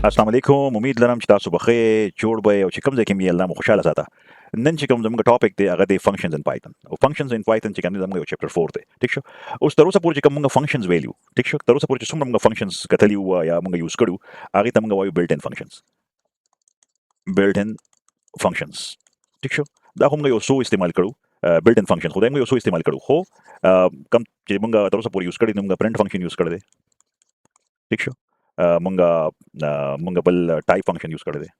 السلام علیکم. امید لرم چې تاسو به ښه جوړ به او چې کوم ځای کې مې الله مو خوشاله ساته. نن چې کوم زموږ ټاپک دی هغه دی فنکشنز ان پایتون او فنکشنز ان پایتون چې کوم دی زموږ یو چپټر 4 دی. ټیک شو. اوس تر اوسه پورې چې کوم موږ فنکشنز ویلیو ټیک شو، تر اوسه پورې چې څومره موږ فنکشنز کتلی وو یا موږ یوز کړو هغه ته موږ وایو بلټ ان فنکشنز. بلټ ان فنکشنز ټیک شو. دا هم موږ یو څو استعمال کړو بلټ ان فنکشن، خو دا موږ یو څو استعمال کړو، خو کم چې موږ تر اوسه پورې یوز کړی نو موږ پرنٹ فنکشن یوز کړی دی. ټیک شو. موږ بل ټایپ فنکشن یوز کړی دی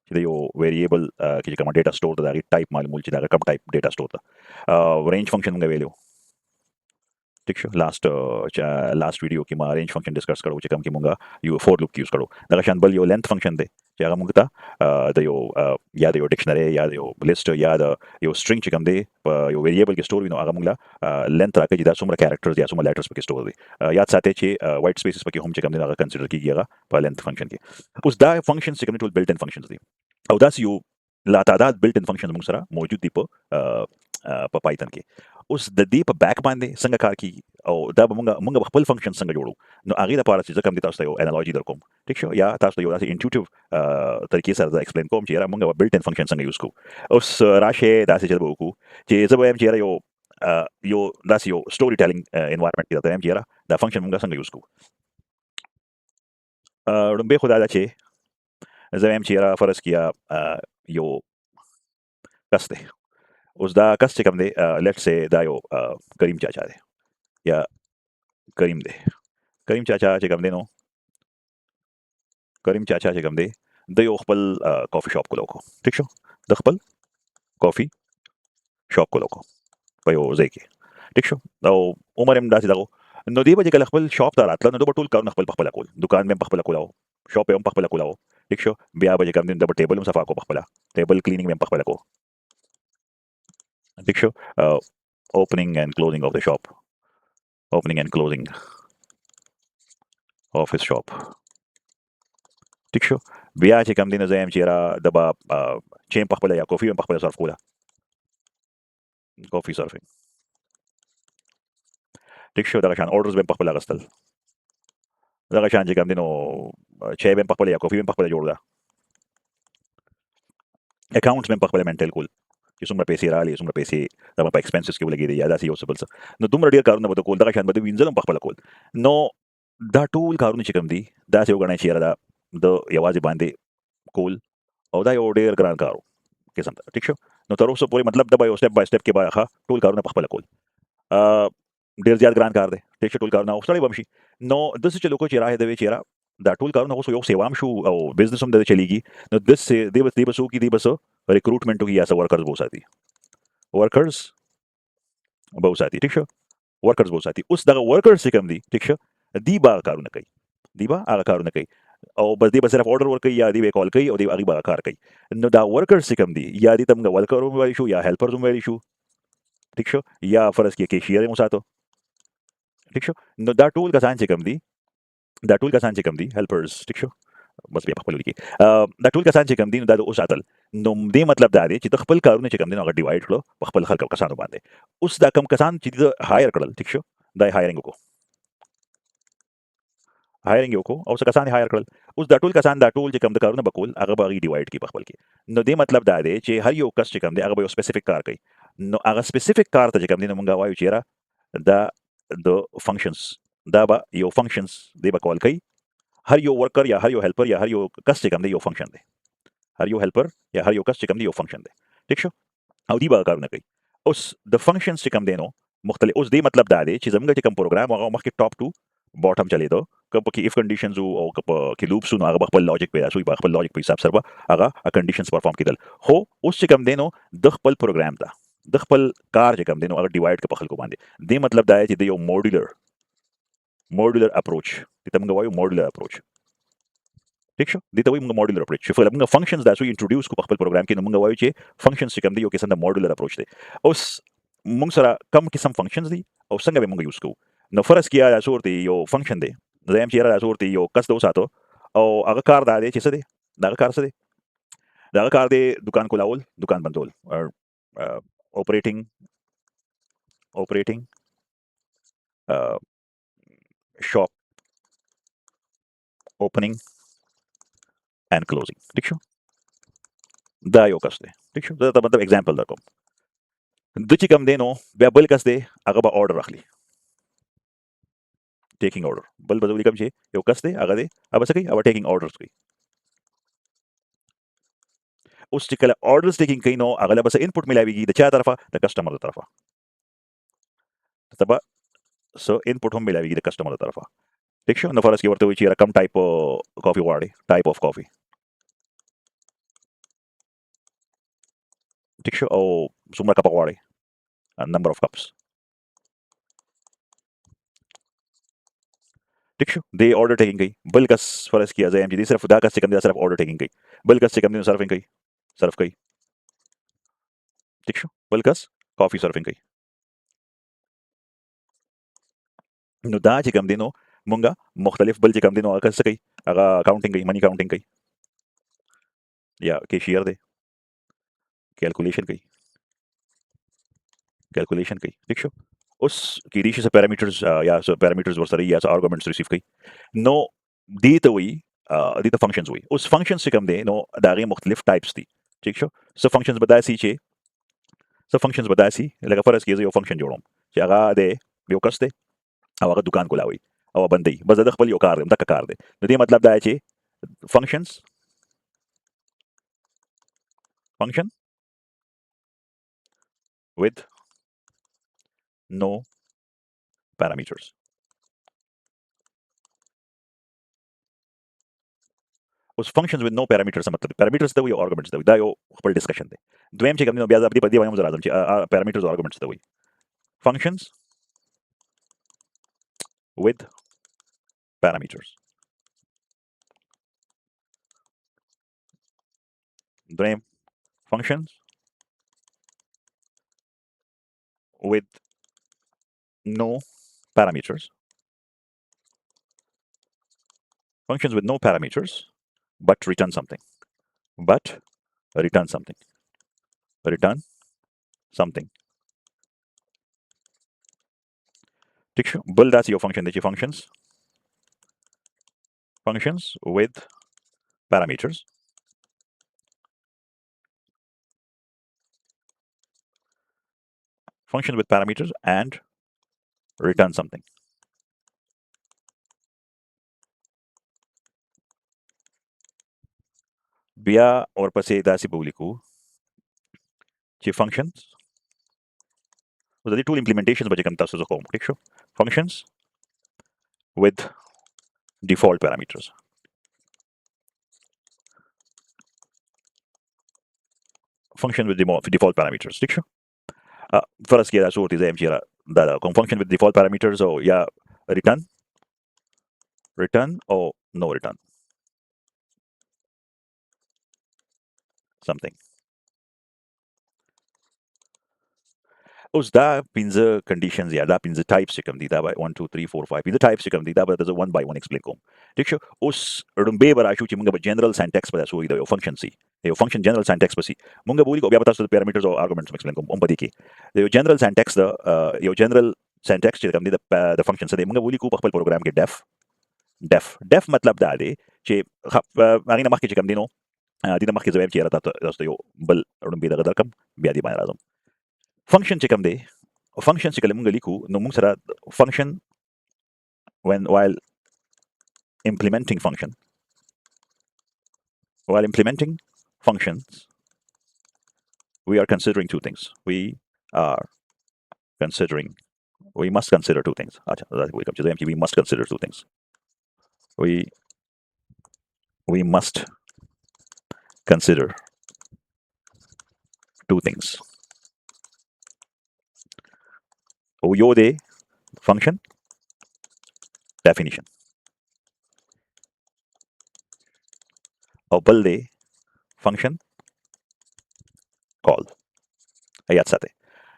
چې د یو ویریبل کې چې کوم ډیټا سٹور ده دا ټایپ معلومول چې دا کوم ټایپ ډیټا سٹور ده. رینج فنکشن موږ ویلو ٹھیک شو. لاست ویډیو کې ما رینج فنکشن ډیسکس کړو چې کوم کې موږ یو فور لوپ یوز کړو. دا شان بل یو لینث فنکشن دی چې هغه موږ ته د یو یا د یو ډکشنری یا د یو لیست یا د یو سټرینګ چې کوم دی په یو ویریبل کې سٹور وي نو هغه موږ له لینث راکړي چې دا څومره کیریکټرز یا څومره لیټرز پکې سٹور دي. یاد ساتئ چې وایټ سپیسز پکې هم چې کوم دی هغه کنسیډر کیږي هغه په لینث فنکشن کې. اوس دا فنکشن چې کوم ټول بلټ ان فنکشنز دي او دا یو لا تعداد بلټ ان فنکشن موږ سره موجود دي په پایتون کې. اوس د دې په بیک باندې څنګه کار کوي او دا به موږ خپل فنکشن څنګه جوړو نو هغه لپاره چې کوم دي تاسو ته یو انالوجي در کوم ټیک شو، یا تاسو ته یو داسې انټیوټیو طریقې سره ایکسپلین کوم چې یاره موږ بلټ ان فنکشن څنګه یوز کوو. اوس راشه داسې چې به وکړو چې زه به وایم چې یاره یو داسې یو سټوري ټیلینګ انوایرنمنت کې درته وایم چې یاره دا فنکشن موږ څنګه یوز کوو. لومبۍ خو دا ده چې زه وایم چې یاره فرض کړه یو کس دی. اوس دا کس چې کوم دی لیټس سي دا یو کریم چاچا دی یا کریم دی. کریم چاچا چې کوم دی نو کریم چاچا چې کوم دی د یو خپل کافي شاپ کولو کو ٹھیک شو. د خپل کافي شاپ کولو کو په یو ځای کې ټیک شو او عمر هم داسې دغه نو دی به چې کله خپل شاپ ته راتله نو د به ټول کارونه خپل پخپله کول، دکان مې هم پخپله کولاو، شاپ یې هم پخپله کولاو ټیک شو. بیا به چې کوم دی د به ټیبل هم صفا کو پخپله، ټیبل کلینینګ مې هم پخپله کو ٹھیک شو. opening and closing of the shop, opening and closing of his shop ټیک شو. بیا چې کوم دی نو زه یم چې یاره د به چای هم پخپله یا کافي هم پخپله سرف کوله، کافي سرفینګ ټیک شو. دغه شان اورډرز به هم پخپله اخیستل، دغه شان چې کوم دی نو چای به هم پخپله یا کافي به هم پخپله جوړ ده، اکاونټس به هم پخپله مینټین کول چې څومره پیسې راغلي څومره پیسې دغه په ایکسپنسز کې ولګېدې یا داسې یو څه بل څه نو دومره ډېر کارونه به ده کول. دغه شان به د وینځل هم پخپله کول. نو دا ټول کارونه چې کوم دي داسې وګڼئ چې یاره دا د یوازې باندې کول او دا یو ډېر ګران کار و قسم ته ټیک شو. نو تر اوسه پورې مطلب د به یو سټپ بای سټپ کې به ښه ټول کارونه پخپله کول ډېر زیات ګران کار دی ټیک شو. ټول کارونه او سړی به هم شي نو داسې چلو کو چې راه دی چې یاره دا ټول کارونه اوس یو سیوا هم شو او بزنس هم د چلیږي نو دې به څه وکړي، دې به څه ریکروټمنټ وکړي یا څه ورکرز به وساتي، ورکرز به وساتي ټیک شو. ورکرز به وساتي. اوس دغه ورکرز چې کوم دي ټیک شو دی به هغه کارونه کوي، دی به هغه کارونه کوي او بس دی به صرف order ورکوي یا دی به کال کوي او دی هغه به کار کوي. نو دا ورکرز چې کوم دي یا دی ته موږ ورکر هم ویلی شو یا هیلپرز هم ویلی شو ټیک شو، یا فرض کړئ کیشیر یې وساتو ټیک شو. نو دا ټول کسان چې کوم دي دا ټول کسان چې کوم دي هیلپرز ټیک شو، بس بیا په خپل لیکي دا ټول کسان چې کوم دي نو دا د وساتل نو دې مطلب دا دی چې د خپل کارونه چې کوم دي نو هغه ډیوایډ کړو په خپل خلکو کسانو باندې. اوس دا کم کسان چې د هایر کړل ټیک شو دا هایرینګ وکړو، هایرینګ یې وکړو او څه کسان یې هایر کړل. اوس دا ټول کسان دا ټول چې کوم د کارونه به کول هغه به هغې ډیوایډ کړي په خپل کې. نو دې مطلب دا دی چې هر یو کس چې کوم دی هغه به یو سپیسیفیک کار کوي. نو هغه سپیسیفیک کار ته چې کوم دی نو موږ وایو چې یاره دا د فنکشنز دا به یو فنکشنز دی به کال کوي. هر یو ورکر یا هر یو هیلپر یا هر یو کس چې کوم دی یو فنکشن دی، هر یو هیلپر یا هر یو کس چې کوم دی یو فنکشن دی ټیک شو او دی به کارونه کوي. اوس د فنکشنز چې کوم دی نو مختلف، اوس دې مطلب دا دی چې زموږ چې کوم پروګرام هغه مخکې ټاپ ټو باټم چلیدو که پکې اف کنډیشنز او که پکې لوپس نو هغه به خپل لاجیک پیدا شوی، به خپل لاجیک په حساب سره به هغه کنډیشنز پرفارم کېدل. خو اوس چې کوم دی نو د خپل پروګرام ته د خپل کار چې کوم دی نو هغه ډیوایډ کړه په خلکو باندې. دې مطلب دا دی چې د یو موډولر اپروچ دې ته موږ وایو موډولر اپروچ ٹھیک شو. دې ته وایي موږ موډولر اپروچ چې موږ فنکشنز داسې انټروډیوس کړو په خپل پروګرام کې نو موږ وایو چې فنکشنز چې کوم دی یو قسم د موډولر اپروچ دی. اوس موږ سره کم قسم فنکشنز دي او څنګه به موږ یوز کوو. نو فرض کړئ دا صورت یو فنکشن دی، زه یم چې یاره دا صورت یو کس د وساتو او هغه کار دا دی چې څه دی دغه کار څه دی دغه کار دی دکان کولاول دکان بندول اوپریټینګ شاپ اوپننګ and closing ठीक छो दा यो कस दे ठीक छो दा मतलब एग्जांपल दा को दुची कम दे नो बे बल कस दे अगर बा ऑर्डर रख ली टेकिंग ऑर्डर बल बजवली कम छे यो कस दे अगर दे अब सके अब टेकिंग ऑर्डर्स की उस टिकल ऑर्डर्स टेकिंग कई नो अगला बस इनपुट मिलावीगी द चा तरफा द कस्टमर तरफा तब सो इनपुट हम मिलावीगी द कस्टमर तरफा ठीक छो न फरस की वर्ते हुई कम टाइप कॉफी वाड़ी टाइप ऑफ कॉफी ठीक छो ओ सुमरा कप वाड़ी नंबर ऑफ कप्स ठीक छो दे ऑर्डर टेकिंग गई बल कस फरस किया जाए एमजी सिर्फ दा कस से कम सिर्फ ऑर्डर टेकिंग गई बल कस से कम सर्विंग गई सर्फ गई ठीक छो बल कस कॉफी सर्विंग गई नो दा ची कम दिनो मुंगा मुख्तलिफ बल ची कम दिनो कस गई अगा काउंटिंग गई मनी काउंटिंग गई या कैशियर दे कैलकुलेशन गई ठीक छो उस की रीश से पैरामीटर्स या पैरामीटर्स वर सरी या आर्गुमेंट्स रिसीव गई नो दी तो हुई दी तो फंक्शंस हुई उस फंक्शन से कम दे नो दागे मुख्तलिफ टाइप्स थी ठीक छो सो फंक्शंस बताए सी चे सो फंक्शंस बताए सी लगा फरस किए यो फंक्शन जोड़ो अगा दे यो कस दे अब अगर दुकान को लावी अब बंदी बस दख पल यो कार दे तक कार दे नदी मतलब दाए चे functions function with no parameters उस functions with no parameters मतलब parameters da huई arguments da हुई da यो पर discussion दे द्वेम चे कमनो ब्याज अपनी पदी वायम जरा चे parameters arguments da हुई functions with parameters द्वेम functions with no parameters functions with no parameters but return something but return something return something ठीक छो बल दास यो function दे functions with parameters function with parameters and return something बिया और पसे दासी बुलिku ची functions the tool implementations baje kan tasu zo ठीक छो functions with default parameters function with default parameters ठीक छो فرض كده صورتي زي مشيرة ده function with default parameters or yeah return or no return something उस दा पिंज conditions या दा पिंज types कम दी दा by 1 2 3 4 5 पिंज types कम दी दा but there's a one by one explain kom ठीक छो उस रुम्बे बराशु ची मुंगा general syntax पर सो इदो function सी यो function general syntax पसी मुंगा बोली को बता सो parameters or arguments explain kom बदी के यो general syntax दा यो general syntax ची कम दी द function से मुंगा बोली को पखपल program के def मतलब दा दे ची मागिना मखके ची कम दिनो دينا مخكي زي امتي رata يو بل رمبي دا غدركم بيادي باي رازم function ची कम दे function ची कले मुंगा लिखू नो मुंग सरा function when implementing function while implementing functions we are considering two things are considering we must consider two things अच्छा we must consider two things we must consider two things yo de function definition और बल दे function call याद साथे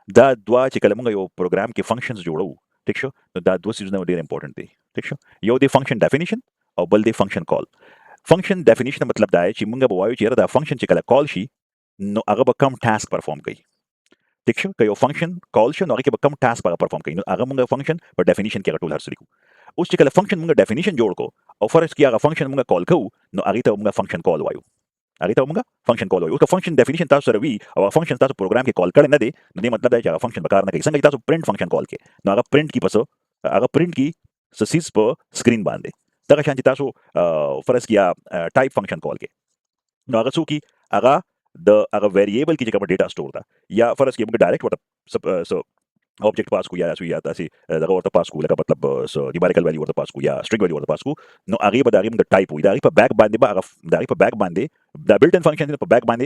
दा द्वा ची कले मुंगा यो प्रोग्राम के functions जोड़ो ठीक छो तो दा दो चीज़ ने डेर important दी ठीक छो यो दे function definition और बल दे function call function definition मतलब दा है ची मुंगा बवायो ची दा function ची कले call शी नो अगर बकम task perform कई ठीक छो कयो function call शो नो अगर बकम task परफॉर्म कई नो अगर मुंगा function पर definition के टूल हर सरिकू उस चिकल फंक्शन मुंगा डेफिनेशन जोड़ को और फर्स्ट किया फंक्शन मुंगा कॉल को नो आगे तो मुंगा फंक्शन कॉल वायु आगे तो मुंगा फंक्शन कॉल वायु उसका फंक्शन डेफिनेशन तासु सरवी और फंक्शन तासु प्रोग्राम के कॉल करे न दे ने मतलब है कि फंक्शन बकार न के संग तासु प्रिंट फंक्शन कॉल के नो आगे प्रिंट की पसो आगे प्रिंट की ससीस पर स्क्रीन बांधे तक शांति तासु फर्स्ट किया टाइप फंक्शन कॉल के नो आगे सु की आगे आगे वेरिएबल की जगह पर डेटा स्टोर था या फर्स्ट किया मुंगा डायरेक्ट वाट ऑब्जेक्ट पास को या ऐसे या तासी daga orta pass ku leka matlab so numerical value orta pass ku ya string value orta pass ku no agi ba dari mga type wi dari pa back bande ba dari pa back bande da built in function pa back bande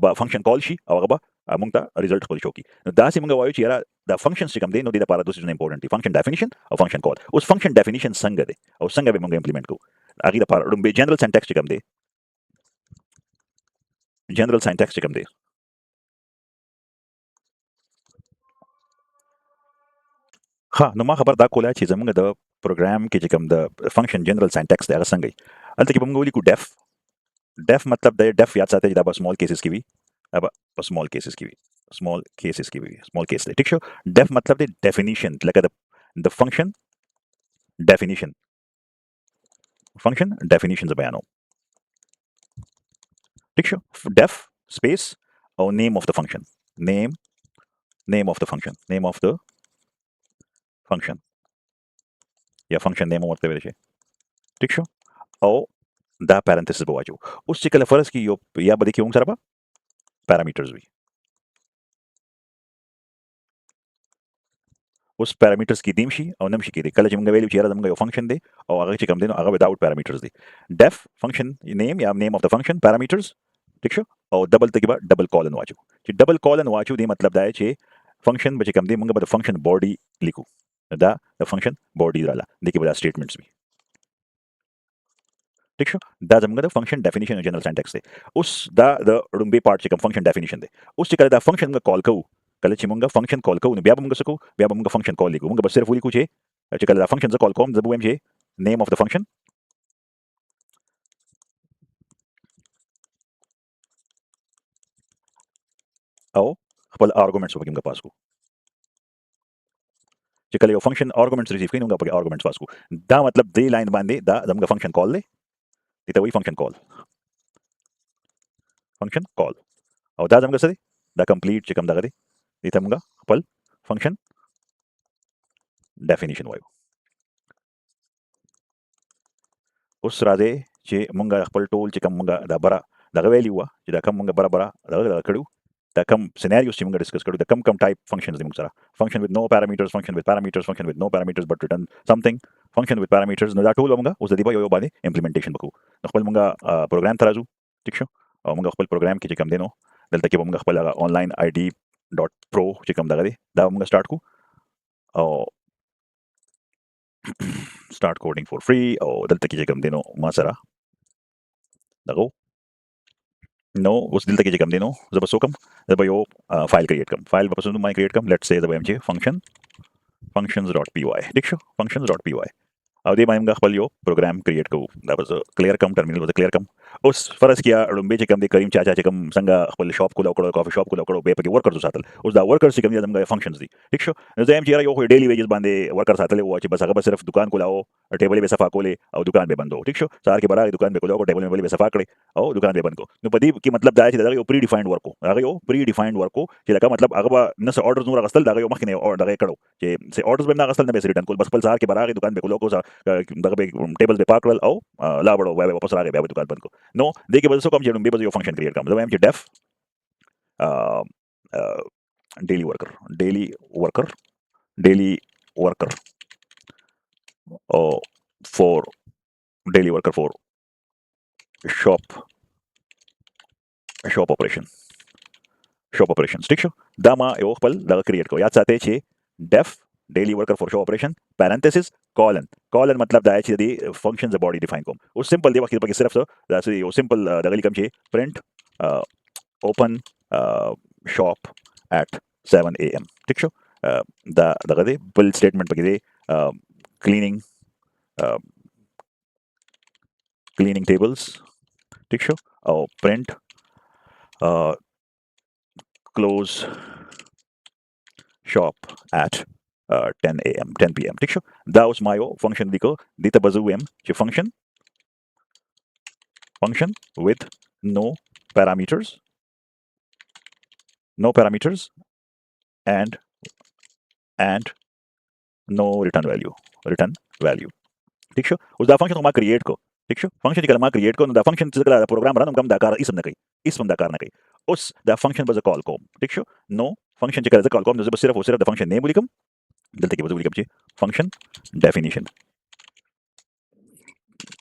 ba function call shi awa ba mungta result ko shoki no da si mga wayo chi era the functions chikam de no de para dos is important function definition or function call us function definition sanga de aw sanga be mga implement ko agi da para rumbe general syntax chikam de general syntax chikam de हाँ, नुमा खबर दा कोला चीज़ मंगा the programme के जिकम the function general syntax दे संगई अलते कि बंगोली को डेफ मतलब द डेफ याद साथे दा स्मॉल केसेस की भी अब स्मॉल केसेस की भी स्मॉल केस ठीक शो डेफ मतलब the definition like the definition function definition बयानो ठीक शो डेफ स्पेस और name of the function name name of the function या फंक्शन नेम मतलब वेरे ठीक शो और दा parenthesis बवाजो उस चिकल फरस की यो या बदे क्यों सरबा पैरामीटर्स भी उस पैरामीटर्स की दीमशी और नमशी की दे कल जमंगा वैल्यू चेरा जमंगा यो फंक्शन दे और आगे चिकम दे नो आगे विदाउट पैरामीटर्स दे डेफ फंक्शन नेम या name of the function parameters ठीक शो और डबल तक बा डबल कॉलन वाचो ची डबल कॉलन वाचो दे मतलब दाए छे फंक्शन बचे कम दे मंगा बद फंक्शन बॉडी लिखो दा द फंक्शन बॉडी डाला देखिए बदा स्टेटमेंट्स भी ठीक शो दा जमंगा द फंक्शन डेफिनेशन जनरल सिंटैक्स दे उस दा द रुम्बे पार्ट चिकम फंक्शन डेफिनेशन दे उस चिकल दा फंक्शन का कॉल को kala chimunga function call ko ne biaba munga sako biaba munga function call ligo munga basir fuli kuche chikala function za call kom zabu mj name of the function او خپل arguments وبګم کا پاس کو chikala yo function arguments receive کینونګه په arguments پاس کو دا مطلب دی لاین باندې دا زموږ function call دی ته وی function call او دا زموږ څه دی دا complete چې کوم دغه دی ته موږ خپل function definition وایو اوس راځي چې موږ خپل ټول چې کوم موږ دا برا دغه ویلیو چې دا کوم موږ برا دغه کړو دا کوم scenarios چې موږ ډیسکس کړو دا کوم type functions دي موږ سره function with no parameters function with parameters function with no parameters but return something function with parameters نو دا ټول موږ اوس د دې په یو باندې implementation وکړو خپل موږ پروګرام ته راځو ټیک شو او موږ خپل پروګرام کې چې کوم دینو دلته کې موږ خپل online id.pro چې کوم دغه دی دا موږ سٹارټ کو او start coding for free او دلته کې چې کوم دینو ما سره دغه نو اوس دلته کې چې کوم دینو زه به سوکم زه به یو فایل کریټ کوم فایل به پسند ما کریټ کوم لیټس سے زه به ام چې functions.py ټیک شو functions.py او دې باندې موږ خپل یو پروګرام کریټ کوو دا واز کلیر کم ټرمینل واز کلیر کم اوس فرض کیا لومبه چې کوم د کریم چاچا چې کوم څنګه خپل شاپ کولاو کړو کافي شاپ کولاو کړو به پکې ورکرز ساتل اوس دا ورکرز چې کوم دي موږ فنکشنز دي ٹھیک شو نو زه هم چې یو ډیلی ویجز باندې ورکر ساتل او چې بس هغه صرف دکان کولاو ټیبل به صفا کولې او دکان به بندو ټیک شو سار کې برابر دکان به کولاو ټیبل به صفا کړي او دکان به بند کو نو په دې کې مطلب دا چې دا یو پری ډیفاینډ ورکو هغه یو پری ډیفاینډ ورکو چې لکه مطلب هغه نه څه اورډرز نور غستل دا یو مخکې نه اور دغه کړو چې څه اورډرز به نه غستل نه به ریټرن کول بس خپل سار کې برابر دکان به کولاو کو دغه ټیبل به پاکل او لا بڑو وای واپس راغی بیا دکان بند کو نو دې کې بل څه کوم چې به یو فنکشن کریټ کوم زه وایم چې def daily worker or for daily worker for shop operations ٹھیک شو دا ما یو خپل دغه کریټ کو یاد ساتئ چې def daily worker for shop operation parenthesis colon مطلب دا چې دی فنکشن ز باډي ډیفاین کوم او سمپل دی وخت پکې صرف دا چې یو سمپل دغه لیکم چې print open shop at 7 am ٹھیک شو دا دغه دی بل سټیټمنټ پکې دی cleaning tables ٹھیک شو او print close shop at 10 a.m. 10 p.m. ठीक शो दा उस मायो फंक्शन दिको दिता बजू एम चे function with no parameters and no return value ठीक शो उस दा फंक्शन मा क्रिएट को ठीक शो फंक्शन कल मा क्रिएट को दा फंक्शन कल प्रोग्राम रन कम दाकार इसम न कई इसम दाकार न कई उस दा फंक्शन बज कॉल को ठीक शो नो फंक्शन कल कॉल को सिर्फ और सिर्फ दा फंक्शन नेम लिकम दलते के बज लिकम ची फंक्शन डेफिनेशन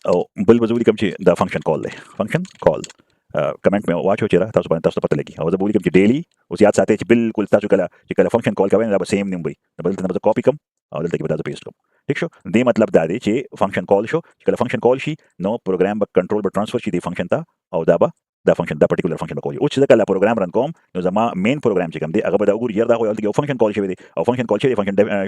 ओ बल बज लिकम ची दा फंक्शन कॉल ले फंक्शन कॉल कमेंट में वाच हो चेरा तासु पता लगी और बोली कम डेली उस याद साथे बिल्कुल तासु कला फंक्शन कॉल का दा सेम नेम बई बल तना कॉपी कम और दलते के बता पेस्ट कम ठीक शो दे मतलब दादे चे फंक्शन कॉल शो कला फंक्शन कॉल शी नो प्रोग्राम ब कंट्रोल ब ट्रांसफर शी दे फंक्शन ता और दा फंक्शन दा पर्टिकुलर फंक्शन कॉल उच कला प्रोग्राम रन कॉम नो जमा मेन प्रोग्राम चे कम दे अगर बदा उगुर यर दा हो अलते फंक्शन कॉल शे दे और फंक्शन कॉल शे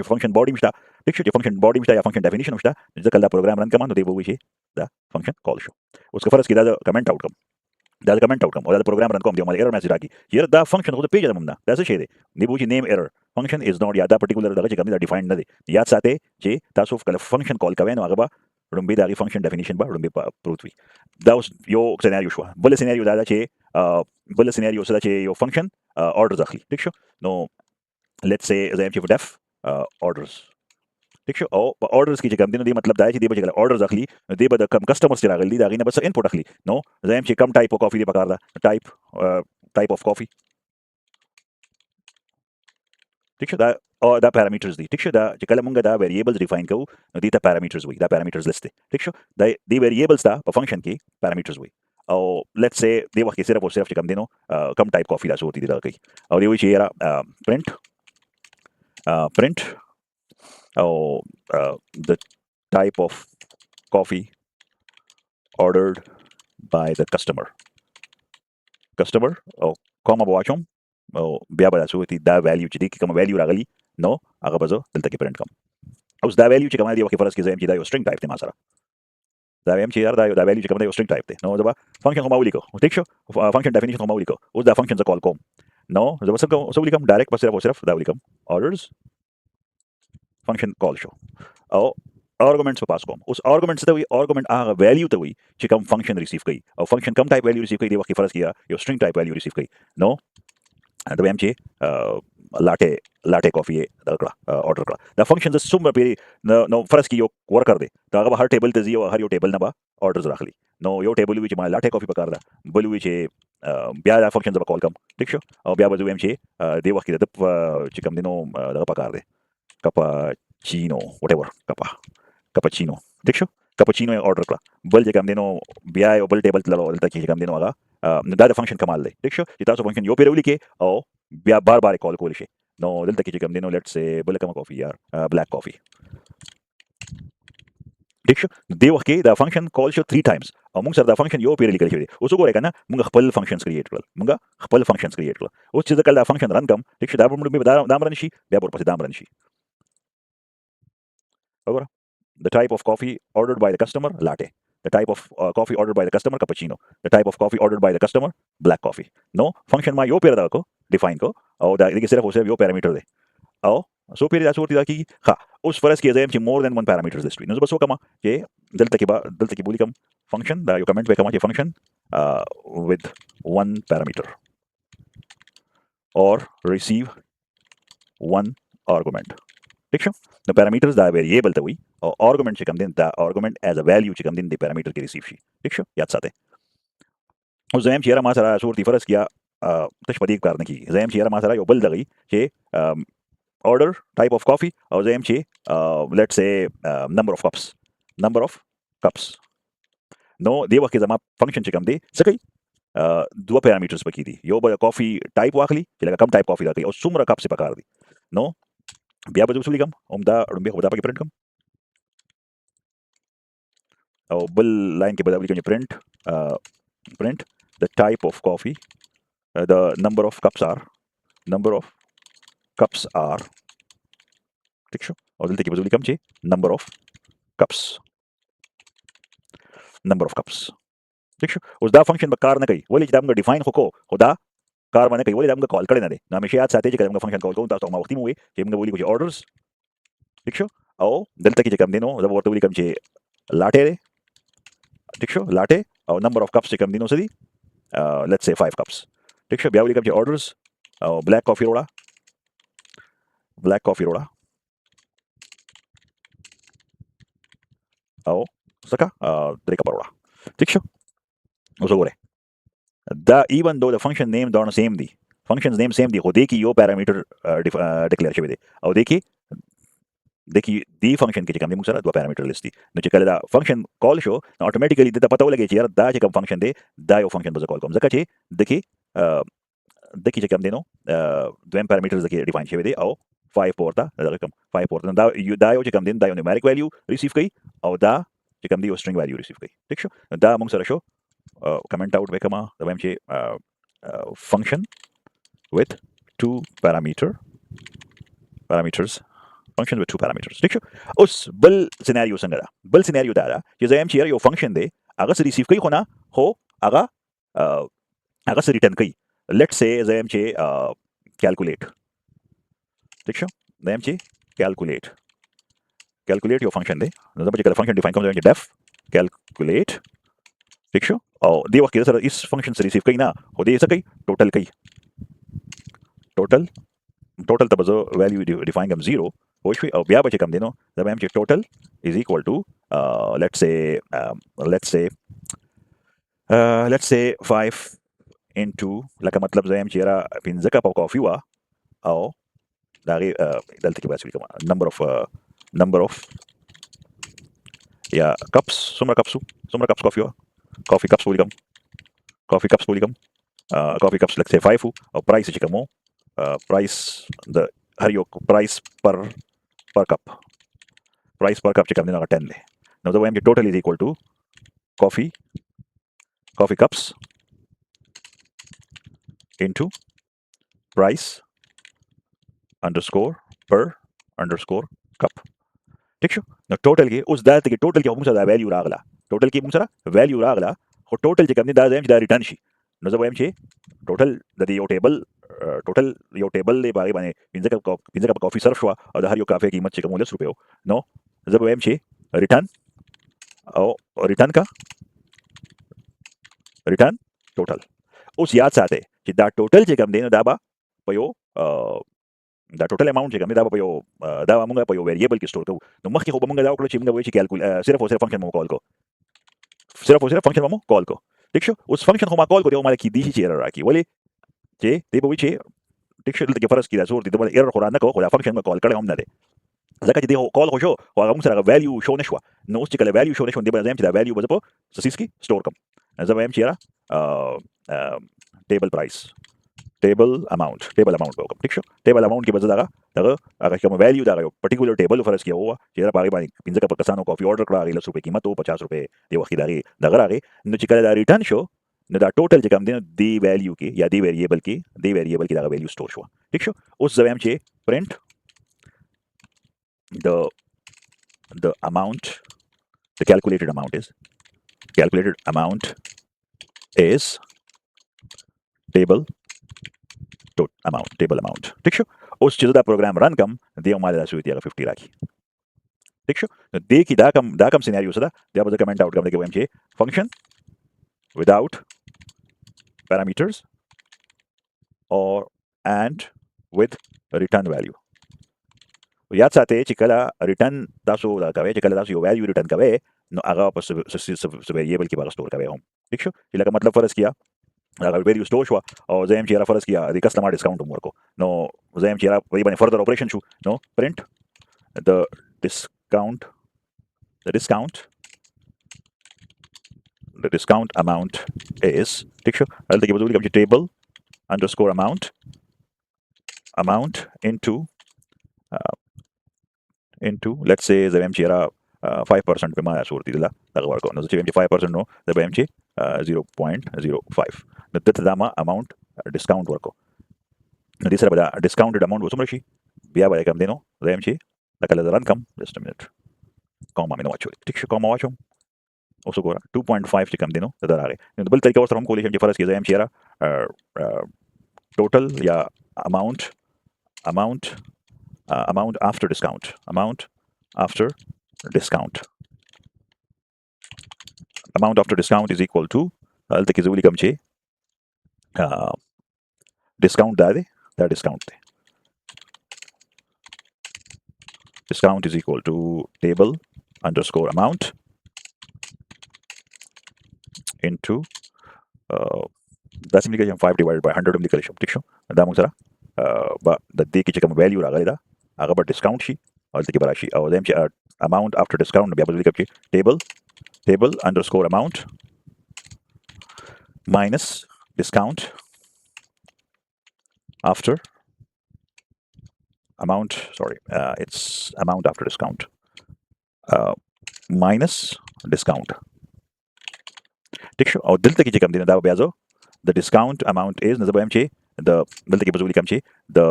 फंक्शन बॉडी मिस्टा ठीक शो फंक्शन बॉडी मिस्टा या फंक्शन डेफिनेशन मिस्टा कला प्रोग्राम रन कमा नो दे वो शे दा फंक्शन कॉल शो उसका फर्स्ट की दा comment outcome that's the comment outcome or the program run com the error message aki here the function of the page mumna that's a shade nibuji name error function is not ya da particular da che kamni da defined na de ya sate che tasu kala function call ka no agaba rumbi da function definition ba rumbi prutwi that was yo scenario shwa bole scenario da che bole scenario so da che yo function orders akhli ठीक show no let's say as I am chief def orders ठीक शो ओ ऑर्डर्स की जगह दिन दी मतलब दाय दी बजगला ऑर्डर्स अखली दे बद कम कस्टमर्स चला गली दागी ने बस इनपुट अखली नो जैम ची कम टाइप ऑफ कॉफी दी पकार दा टाइप ऑफ कॉफी ठीक शो दा और दा पैरामीटर्स दी ठीक शो दा जकला मुंगा दा वेरिएबल्स डिफाइन को दी ता पैरामीटर्स हुई दा पैरामीटर्स लिस्ट ठीक शो दा दी वेरिएबल्स दा फंक्शन की पैरामीटर्स हुई और लेट्स से दे वक्त सिर्फ और सिर्फ कम दिनो कम टाइप कॉफी दा होती दी दा गई और ये हुई चेरा print or the type of coffee ordered by the customer or comma bawachom or biaba so ti da value chidi ki kama value ragali no aga bazo delta ki print kam us da value chikama di faras ki zem chi da yo string type te masara da em chi da value chikama da yo string type te no da function ko mauliko ठीक show function definition ko mauliko us da function za call kom no da basab ko so ulikam direct bas sirf da ulikam orders function call show और आर्गुमेंट्स पे पास को उस आर्गुमेंट से तो वही आर्गुमेंट आ वैल्यू तो वही कि कम फंक्शन रिसीव कई और फंक्शन कम टाइप वैल्यू रिसीव कई दे वक्त फर्ज किया यो स्ट्रिंग टाइप वैल्यू रिसीव कई नो द एम चे लाटे कॉफी है दकड़ा ऑर्डर कड़ा द फंक्शन द सुम पे नो फर्ज की यो वर्क कर दे तो अगर हर टेबल ते जियो हर यो टेबल ना बा ऑर्डर्स रख ली नो यो टेबल विच मा लाटे कॉफी पकार दा बलु विच ब्या दा फंक्शन द कॉल कम ठीक शो और ब्या बजू एम चे दे वक्त की द चिकम दिनो द पकार दे cappuccino whatever cappuccino ठीक शो cappuccino ऑर्डर कला बल जे काम देनो बिया ओ बल टेबल तलो दलता की काम देनो आगा दा फंक्शन कमाल दे ठीक शो इता सो फंक्शन यो पेरोली के ओ बिया बार बार कॉल को लिशे नो दलता की काम देनो लेट्स से बल कम कॉफी यार ब्लैक कॉफी ठीक शो दे वके दा फंक्शन कॉल शो 3 टाइम्स और मुंग सर दा फंक्शन यो पेरोली के उसो को रेगा ना मुंग खपल फंक्शंस क्रिएट कर मुंग खपल फंक्शंस क्रिएट कर उस चीज का दा फंक्शन रन कम ठीक शो दा मुंग दाम रन शी बिया बोर पास दाम run she Over. The type of coffee ordered by the customer, latte. The type of coffee ordered by the customer, cappuccino. The type of coffee ordered by the customer, black coffee. No function में यो पेरा दा को define को और दा देखिए सिर्फ उसे यो parameter दे और सो पेरा दा सोती दा की हाँ उस फरस की एजेम ची more than one parameters list नो बस वो कमा ये दल तक की बोली कम function दा यो comment पे कमा ये function with one parameter or receive one argument. ठीक शो the parameters दा variable तवी और argument चे कम दिन दा argument as a value चे कम दिन दे parameter के receive शी ठीक शो याद साथे उस जैम चेरा मासरा सूरती फरस किया तशपदीक करने की जैम चेरा मासरा यो बल दगी के order type of coffee और जैम चे let's say number of cups no दे वक्त जमा function चे कम दे सकी दो parameters पकी दी यो बा coffee type वाखली चलेगा कम type coffee दा और सुमरा cup से पकार दी no biya baju suligam omda rumbi hoda pa print kam aw bal line ke badabli ke print the type of coffee the number of cups are ठीक शो और दलते के बजू लिखम चे number of cups ठीक शो उस दा फंक्शन बकार न कई वली दाम डिफाइन होको होदा कार माने कई वली दाम कॉल करे ना दे ना हमेशा याद साथे जे कदम फंक्शन कॉल को ता तो वक्ती में हुए जे हमने बोली कुछ ऑर्डर्स ٹھیک شو او دلته کې چې کم دینو زه ورته ولیکم چې لاټه دی ٹھیک شو لاټه او نمبر اف کپس چې کم دینو سدي لیټس سے 5 کپس ٹھیک شو بیا ولیکم چې orders او بلیک کافی وروړه او څکه 3 کپ وروړه ٹھیک شو اوس وګوره دا ایون دو د فنکشن نیم دا سیم دی فنکشن نیم سیم دی خو دې کې یو پیرامیټر ډیکلیئر شوی دی او دې کې دی فنکشن کې چې کوم دی موږ سره دوه پیرامیټر لیست دي نو چې کله دا فنکشن کال شو نو اتوماتیکلی د پته ولګي چې یار دا چې کوم فنکشن دی دا یو فنکشن به کال کوم ځکه چې د کې چې کوم دی نو دویم پیرامیټر د کې ډیفاین شوی دی او 5 پورته دا کوم 5 پورته دا یو چې کوم دی دا یو نیومریک ویلیو ریسیو کوي او دا چې کوم دی یو سټرینګ ویلیو ریسیو کوي ٹھیک شو دا موږ سره شو comment out وکما دا وایم چې function with two parameters function with two parameters ٹھیک شو اوس بل سيناريو څنګه دا بل سيناريو دا چې زه هم چې یو فنکشن دی هغه سره ریسیو کوي خو نه هو هغه سره ریټرن کوي لیټس سے زه هم چې کیلکولیټ ٹھیک شو زه هم چې کیلکولیټ یو فنکشن دی نو دا چې کله فنکشن ډیفاین کوم زه هم چې def calculate ٹھیک شو او دی وخت کې سره اس فنکشن سره ریسیو کوي نه خو دې څه کوي ټوټل کوي ټوټل ته به زه ویلیو ډیفاین کوم 0 وای شو او بیا به چې کوم دی نو دا به هم چې ټوټل از ایکوال ټو let's say 5 into لکه مطلب زه هم چې را 15 کپ کافي وا او دا غي دلته کې بس ولیکم نمبر اف یا کپس څومره کپس کافي وا coffee cups ولیکم coffee cups let's say 5 او price چې کوم price د هر یو price per cup چې کوم دی هغه 10 دی نو دا وایم چې total is equal to coffee cups into price underscore per underscore cup ٹھیک شو نو ټوټل کې اوس دا ته کې ټوټل کې موږ سره ویلیو راغله ټوټل کې موږ سره ویلیو راغله خو ټوټل چې کوم دی دا زم چې دا ریټرن شي نو زه وایم چې ټوټل د یو ټیبل دی باندې 15 کپ کافي صرف شو او د هر یو کافي قیمت چې کوم 10 روپیو نو زه وایم چې ریټرن ټوټل اوس یاد ساته چې دا ټوټل چې کوم دی نو دا به په یو دا ټوټل اماونت چې کوم دی دا په یو دا موږ په یو ویریبل کې سٹور کوو نو مخکې خو موږ دا وکړو چې موږ وایو چې کیلکولیټ صرف او صرف فنکشن مو کال کو ٹھیک شو اوس فنکشن خو ما کال کو دی مال کې دی چې ایرر راکی ولی چې دی به وی چې ټیک شو دلته فرض کیدا زور دی د ایرر خو را نه کو خو دا فنکشن ما کال کړی هم نه دی ځکه چې دی کال خو شو او هغه موږ سره ویلیو شو نشو نو اوس چې کله ویلیو شو نشو دی به زم چې دا ویلیو به په سیس کې سٹور کوم زه وایم چې را ټیبل اماونت وکم ٹھیک شو ټیبل اماونت کې به هغه کوم ویلیو دا یو پرټیکولر ټیبل فرض کیو چې را پاره باندې 15 کپ کسانو کافي order کړه 10 روپے قیمت او 50 روپے دی وخت دغه راغی نو چې کله دا ریټرن شو نو دا ټوټل چې کوم دی ویلیو کې یا دی ویریبل کې دا ویلیو سٹور شو ٹھیک شو اوس زه وایم چې print the amount the calculated amount is table amount ٹھیک شو اوس چې دا پروګرام رن کم دی مال دا سویتی هغه 50 راکی ٹھیک شو نو دې کې دا کم سيناريو سره دا به کمنټ آوټ کوم دی وایم چې function without parameters or and with return value یاد ساته چې کله ریټرن تاسو دا کوي چې کله تاسو یو ویلیو ریټرن کوي نو هغه په ویریبل کې به سٹور کوي هم ٹھیک شو چې لکه مطلب فرض کیا هغه ویلیو سٹور شو او زه هم چې را فرض کیا د کسٹمر ډیسکاونټ هم ورکو نو زه هم چې را په باندې فردر اپریشن شو نو print the discount amount is ٹھیک شو دلته کې وځو کوم چې table underscore amount into let's say زه هم چې را 5% په ما صورت دي دا ورکو نو چې 5% نو زه به هم چې 0.05 نو دته دا ما اماونت ډیسکاونټ ورکو نو دې سره به دا ډیسکاونټډ اماونت وسمره شي بیا به کوم دی نو زه هم چې لکه لږ رن کم جست ا منټ کومه مې نو واچو ټیک شو کومه واچو اوس وګوره 2.5 چې کوم دی نو دا راغی نو بل طریقه ورته هم کولی شم چې فرض کې زه هم چې را ټوټل یا اماونت after discount after discount. Amount after discount is equal to the kizuli kamche discount da discount discount is equal to table underscore amount into that's implication 5 divided by 100 implication tiksho da mung sara ba the de ki chekam value raga da aga ba discount shi al tiki barashi aw dem amount after discount be abazuli kapchi table underscore amount minus discount after amount sorry it's amount after discount minus discount tiksho aw dil taki chekam din da beazo the discount amount is nazabo mche the dil taki bazuli kamchi the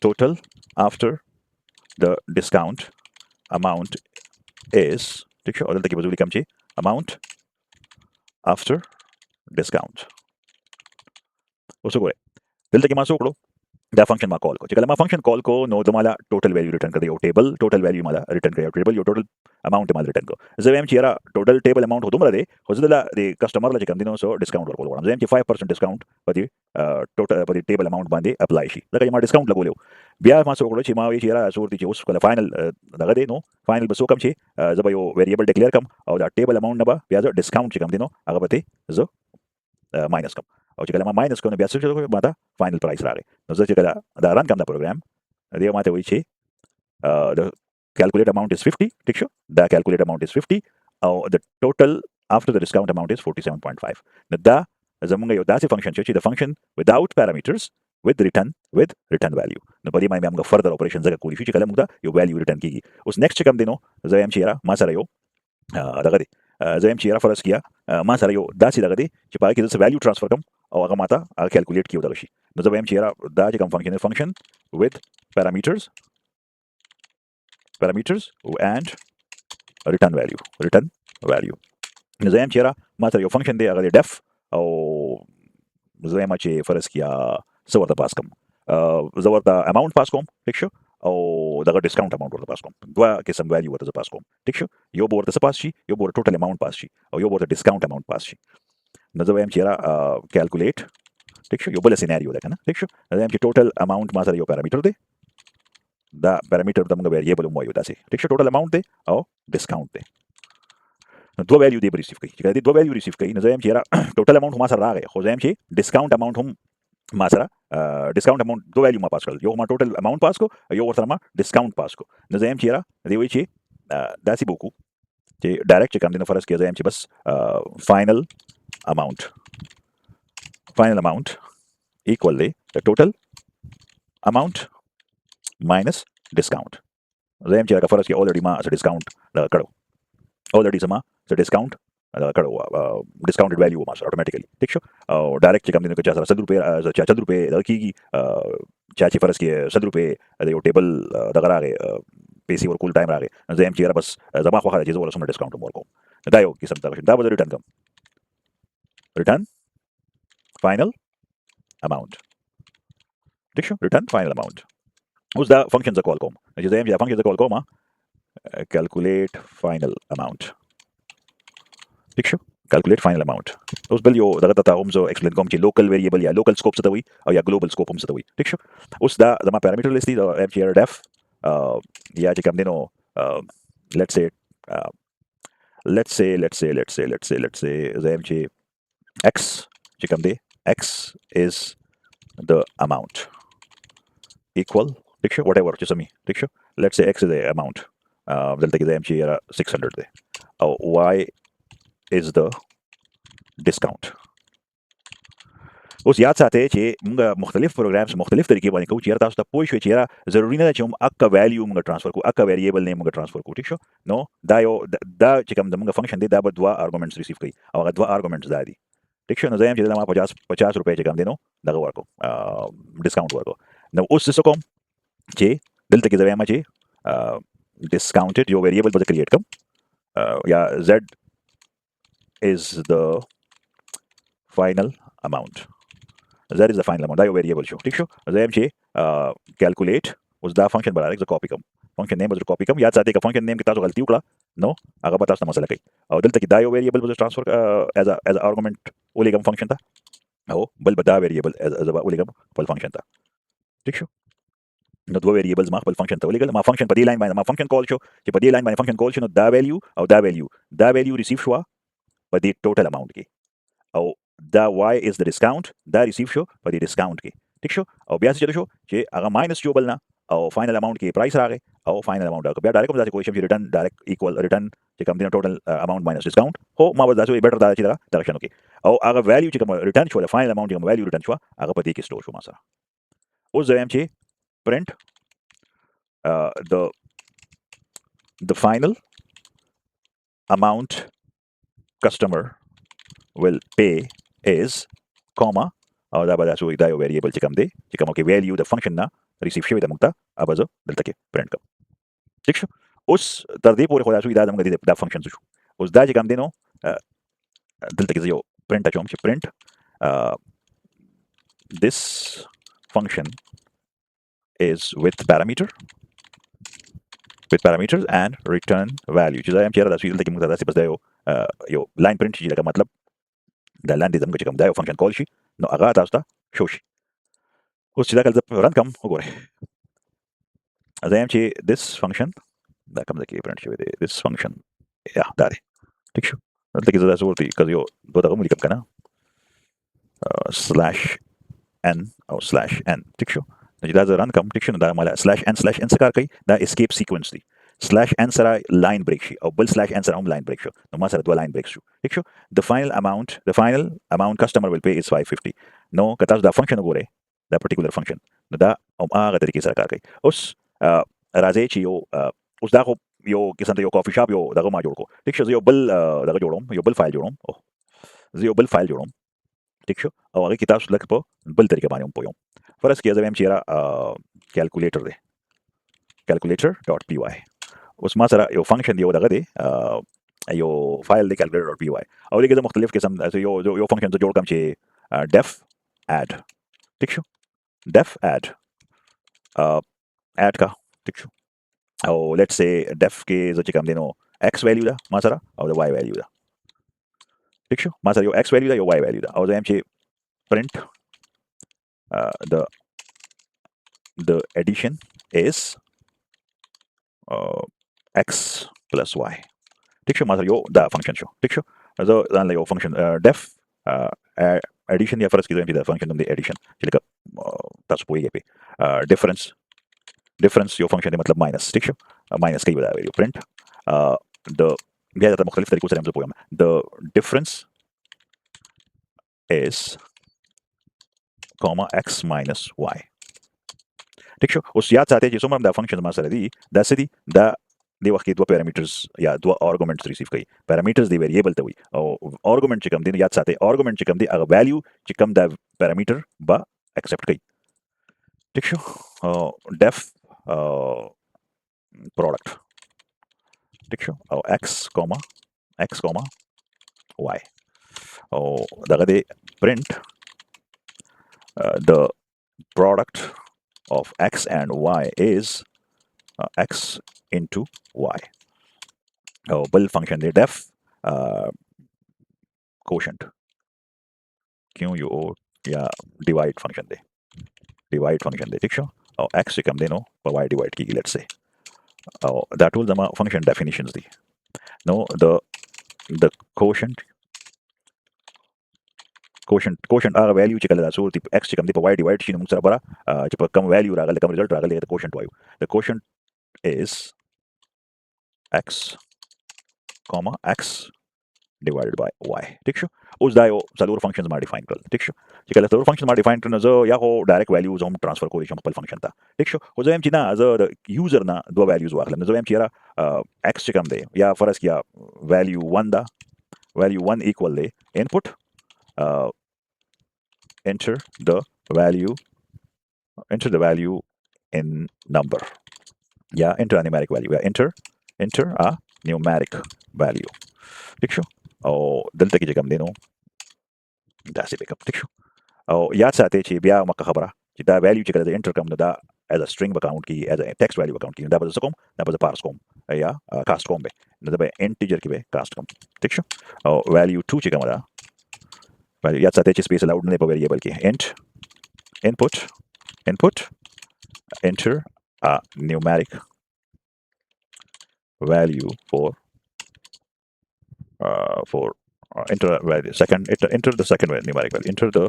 total after the discount amount is tiksho aw dil taki bazuli kamchi amount after discount usugore dil taki masuklo त्या फंक्शन मा कॉल को चिकल मा function call को नो तुम्हाला total value return कर दियो table total value मला रिटर्न कर टेबल यो टोटल अमाउंट मला रिटर्न को जवेम चिरा टोटल टेबल अमाउंट हो तुमरा दे होजदला दे कस्टमर ला चिकम दिनो सो डिस्काउंट वर कोल जवेम ची 5% डिस्काउंट पदी टोटल पदी टेबल अमाउंट बांदे अप्लाई शी लगा मा डिस्काउंट लगो लेव बिया मा सो कोलो ची मा वी चिरा सोरती ची उस कल फाइनल लगा दे नो फाइनल बसो कम ची जब यो वेरिएबल डिक्लेयर कम और दा टेबल अमाउंट नबा बिया जो डिस्काउंट चिकम दिनो आगा बते जो माइनस कम और चिकल मा माइनस को बिया सो माता फाइनल प्राइस रागे no so chikala the run kam the program dia mate wichi the calculate amount is 50 tiksho the calculate amount is 50 the total after the discount amount is 47.5 da zamunga yo dasi function chi the function without parameters with return value no badi mai amga further operations zaga kuli chi kala mugda yo value return kigi us next kam dino zayam chira masara yo daga de zayam chira faras kiya masara yo dasi daga de chi pa ki value transfer kam او هغه ماته هغه کیلکولیټ کیو دغه شي نو زه وایم چې یاره دا چې کوم فنکشن with parameters and return value نو زه وایم چې یاره ماته یو فنکشن دی هغه دی def او زه وایم چې فرض کیا څه ورته پاس کوم زه ورته اماونټ پاس کوم ټیک شو او دغه ډیسکاونټ اماونټ ورته پاس کوم دوه قسم ویلیو ورته پاس کوم ټیک شو یو به ورته څه پاس شي یو به ورته ټوټل اماونټ پاس شي او یو به ورته ډیسکاونټ اماونټ پاس شي نو زه وایم چې یاره کیلکولیټ ټیک شو یو بل سیناریو ده کنه ټیک شو زه وایم چې ټوټل اماونټ ما سره یو پیرامیټر دی دا پیرامیټر ته موږ ویریبل هم وایو داسې ټیک شو ټوټل اماونټ دی او ډیسکاونټ دی نو دوه ویلیو دی به ریسیو کوي چې کله دې دوه ویلیو ریسیو کوي نو زه وایم چې یاره ټوټل اماونټ ما سره راغی خو زه وایم چې ډیسکاونټ اماونټ هم ما سره ډیسکاونټ اماونټ دوه ویلیو ما پاس کړل یو ما ټوټل اماونټ پاس کو یو ورسره ما ډیسکاونټ پاس کو نو زه وایم چې یاره دې وایي چې داسې به وکړو چې ډایرکټ چې کوم دی نو فرض کړئ زه وایم چې بس فاینل amount equally the total amount minus discount زم چې فرض کې already ما څه discount کړو already سما څه discount کړو discounted value ما سره automatically ٹھیک شو او ډایرکټ چې کوم دي چې سره 100 روپے کیږي چا چې فرض کې 100 روپے د یو ټیبل دغه راغی پیسې ورکول ټایم راغی زم چې بس زما خو خاله چې زه ورسره ډیسکاونټ ورکوم دا یو قسم دا به ریټرن کوم return final amount ٹھیک شو return final amount اوس دا فنکشن ز کال کوم چې زه یم فنکشن ز کال کوم calculate final amount ٹھیک شو calculate final amount اوس بل یو دغه ته هم زه ایکسپلین کوم چې لوکل ویریبل یا لوکل سکوپ څه ته وي او یا ګلوبل سکوپ هم څه ته وي ٹھیک شو اوس دا زما پیرامیټر لیست دی ام چې def یا چې کوم دی نو let's say زه یم چې x چې کوم دی x is the amount equal ٹھیک شو whatever چې سمي ٹھیک شو let's say x is the amount دلته کې زه یم چې 600 دی او y is the discount اوس یاد ساتئ چې موږ مختلف پروګرامز مختلف طریقې باندې کوو چې تاسو ته پوه شئ چې ضروري نه ده چې اکا ویلیو موږ ټرانسفر کوو اکا ویریبل نه موږ ټرانسفر کوو ٹھیک شو نو دا چې کوم موږ فنکشن دی دا به دوه ارګومنټس ریسیو کوي او هغه دوه ارګومنټس دا دي ٹھیک شو نو زه یم چې ما 50 روپے چې کوم دی نو دغه ورکو ډیسکاونټ ورکو نو اوس څه کوم چې دلته کې زه وایم چې ډیسکاونټډ یو ویریبل به کریټ کوم یا z is the final amount that is the final amount دا یو ویریبل شو ٹھیک شو زه یم چې calculate اوس دا فنکشن برابر زه کاپی کوم function name was copy kam yaad saate ka function name ki taso galti ukla no aga batas na masala kai aw dalta ki dayo variable was transfer as a argument oligam function ta aw bal bada variable as a oligam pal function ta ठीक show no dua variables ma pal function ta oligam ma function padi line ma function call show ki padi line ma function call show no da value receive shwa padi total amount ki aw da y is the discount da receive show padi discount ki ठीक show aw biya se chalo show che aga minus jo balna aw final amount ki price raage aw final amount ka biya direct kom ko shim return direct equal return che kam dina total amount minus discount ho ma bada so better da chi da direction okay aw aga value che kam return show the final amount che kam value return show aga padi ki store show ma sa us zayam che print the final amount customer will pay is comma aw da bada so da variable che kam okay value the function na receive show da mukta abazo dalta ke print kam ठीक शो उस तरदे पूरे खुदा सुविधा दम गदी दा function show उस दा जे काम देनो दलते के जो print achom che print this function is with parameters and return value जो हम चेहरा दा सुविधा के मुक्ता दा से बस दा यो line print जी का मतलब दा line दम के काम दा यो function call shi no aga ता sta show shi उस चीज़ का जब run kam हो गोरे as I am che this function that comes like print with this function yeah that ठीक शो मतलब कि ज़्यादा सोचती कभी यो दो तक मुझे कब करना slash n और slash n ठीक show jadi da run kam ठीक शो ना माला slash n से कार कहीं da escape sequence दी slash n सरा line break शी और बल slash n सरा line break शो no माला सरा दो line break शो ठीक show the final amount customer will pay is 550 no कतास da function Gore that particular function da आगे तरीके से कार कहीं उस राजे ची यो उस दा को यो किसान तो यो कॉफी शॉप यो दागो मा जोड़ को ठीक शो यो बल दागो जोड़ों यो बल फाइल जोड़ों ओ यो बल फाइल जोड़ों ठीक शो और आगे किताब लग पो बल तरीके बाने उन पोयों फर्स्ट किया जब हम चेरा कैलकुलेटर दे calculator.py उसमें सारा यो फंक्शन दियो दागा दे यो फाइल दे calculator.py और ये किधर मुख्तलिफ किस्म ऐसे यो फंक्शन तो जोड़ कम चे def add ठीक शो def add add का ठीक शो और let's say def के जो चिकम देनो x value दा मासरा और y value दा ठीक शो मासरा यो x value दा यो y value दा और जो हम चे print the addition is x plus y ठीक शो मासरा यो दा function शो ठीक शो जो दान यो function def addition या फर्स्ट की जो हम चे दा function दे addition चिले का तास पोई पे difference यो function दे मतलब minus ठीक शो minus कई बता वेरियो print the बिया जाता मुख्तलिफ तरीकों से हम जो poem the difference is comma x minus y ठीक शो उस याद साथे जिसमें हम दा function मासरा दी दा से दी दा दे वक्त दो पैरामीटर्स या दो आर्गुमेंट्स रिसीव कई पैरामीटर्स दी वेरिएबल तो हुई और आर्गुमेंट चिकम दिन याद साथे आर्गुमेंट चिकम दी अगर वैल्यू चिकम दा पैरामीटर बा एक्सेप्ट कई ठीक शो def product ठीक शो और x y और दागा दे print the product of x and y is x into y और बल फंक्शन दे def quotient क्यों यो या divide फंक्शन दे ठीक शो और x से कम देनो पर y divide की let's say और that will जमा function definitions the no the quotient आगा value चिकल दा सो x चिकम दी पर y divide शी नमुसरा बरा जब कम value रागल कम result रागल the quotient वायु the quotient is x comma x divided by y ठीक शो उस दायो सलूर फंक्शंस मा डिफाइन कर ठीक शो चिकल सलूर फंक्शन मा डिफाइन करन जो या हो डायरेक्ट वैल्यूज हम ट्रांसफर को रिशम पल फंक्शन ता ठीक शो हो जो हम चिना as a यूजर ना दो वैल्यूज वाखलम जो हम चिरा x चिकम दे या फरस किया वैल्यू 1 दा वैल्यू 1 इक्वल दे input enter the value in number या enter a numeric value या enter a numeric value ठीक शो और दलता की जगह हम देनो दा से पिकअप ठीक शो और याद साथे ची बिया मक्का खबरा ची दा वैल्यू चिकल दा एंटर कम दा एज अ स्ट्रिंग अकाउंट की as a text value account की दा बज सकोम दा बज पार्स कोम या कास्ट कोम बे दा बे इंटीजर की बे कास्ट कोम ठीक शो वैल्यू 2 चिका मदा वैल्यू या साथे स्पेस अलाउड ने पे वेरिएबल की int input enter a numeric value for enter value second enter the second numeric value enter the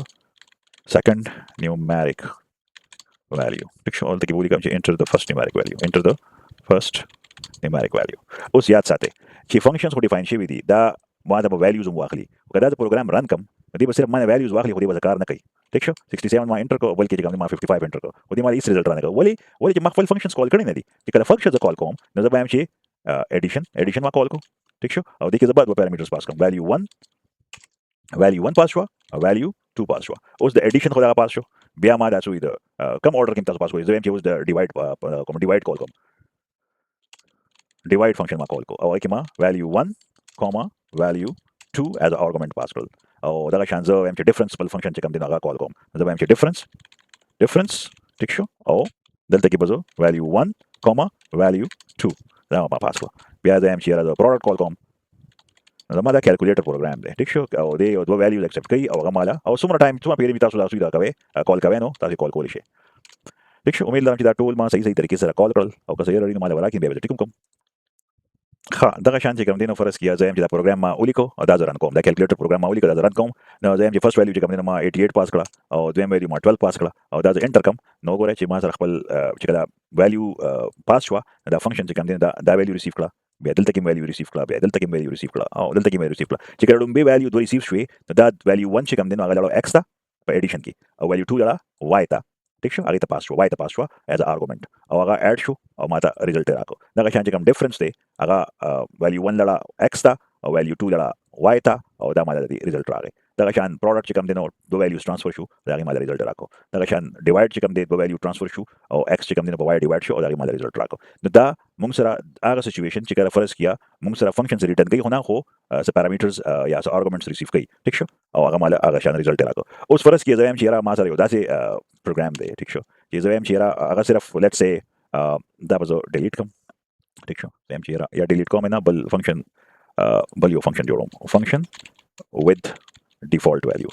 second numeric value picture all the की बोली काम enter the first numeric value enter the first numeric value उस याद साथे कि functions को define شي ودي دا ما دا values واخلي وكذا program run कम دي بس ما values واخلي خدي بذكر نكاي ठीक शो 67 ما enter को बल्कि जगह में 55 enter को ودي ما इस result रहने का वली जब मखफल functions call करनी ندي कि कदा functions call कोम नजर बायम شي addition ما call को ठीक शो और देखिए जब parameters पास कम value 1 पास हुआ value 2 पास हुआ उस the addition खुदा पास हो बिया मा दासु इधर कम order किम पास हुआ जब उस the divide call को divide function मा call को और कि मा value 1 comma value 2 as an argument pass कल और दागा शांजो एमचे difference पल function चिकम दिन आगा call को जब एमचे difference ठीक शो और delta की बजो value 1 comma value 2 दागा मा पास को बिया जब एमचे यार product call को जब दा calculator program दे ठीक शो और दे दो values accept कई और गमाला और सुमरा टाइम तुम पेरी मिता सुला सुइदा कवे call कवे नो ताकि call कोलिशे ठीक शो उम्मीद कि दा टूल मा सही तरीके से call करल और कसै रही माला वाला कि बेबे टिकुम ها دغه شان چې کوم دینو فرض کیا زم چې دا پروګرام ما ولیکو او دا زران کوم دا کیلکولیټر پروګرام ما ولیکو دا زران کوم نو زم چې فرست ویلیو چې کوم دینو ما 88 پاس کړه او دویم ویلیو ما 12 پاس کړه او دا انټر کوم نو ګوره چې ما سره خپل چې دا ویلیو پاس شو دا فنکشن چې کوم دینو دا ویلیو ریسیو کړه بیا دلته کې ویلیو ریسیو کړه بیا دلته کې ویلیو ریسیو کړه او دلته کې ویلیو ریسیو کړه چې کړه به ویلیو دوی ریسیو شوې دا ویلیو 1 چې کوم دینو هغه لاله x تا په ایډیشن کې او ویلیو 2 لاله y تا ठीक शो आगे तो पास शो y तो पास शो एज अ आर्गुमेंट और अगर ऐड शो और माता रिजल्ट राको दगा शान कम डिफरेंस दे अगर वैल्यू 1 लड़ा x था और वैल्यू 2 लड़ा y था और दा माता दी रिजल्ट रागे दगा शान प्रोडक्ट चिकम देनो दो वैल्यूज ट्रांसफर शो दागे माता रिजल्ट राको दगा शान डिवाइड चिकम दे दो वैल्यू ट्रांसफर शो और x चिकम देनो y डिवाइड शो और दागे माता रिजल्ट राको दा मुंगसरा आगा सिचुएशन चिकरा फर्ज किया मुंगसरा फंक्शन से रिटर्न गई होना हो से पैरामीटर्स या से आर्गुमेंट्स रिसीव गई ठीक शो और आगा माला आगा शान रिजल्ट राको उस फर्ज किया जाए चिरा मा सारे दासे प्रोग्राम दे ठीक शो ये जो एम चेरा अगर सिर्फ लेट्स से दा बजो डिलीट कम ठीक शो एम चेरा या डिलीट कम है ना बल फंक्शन बल यो फंक्शन जोड़ो function with default value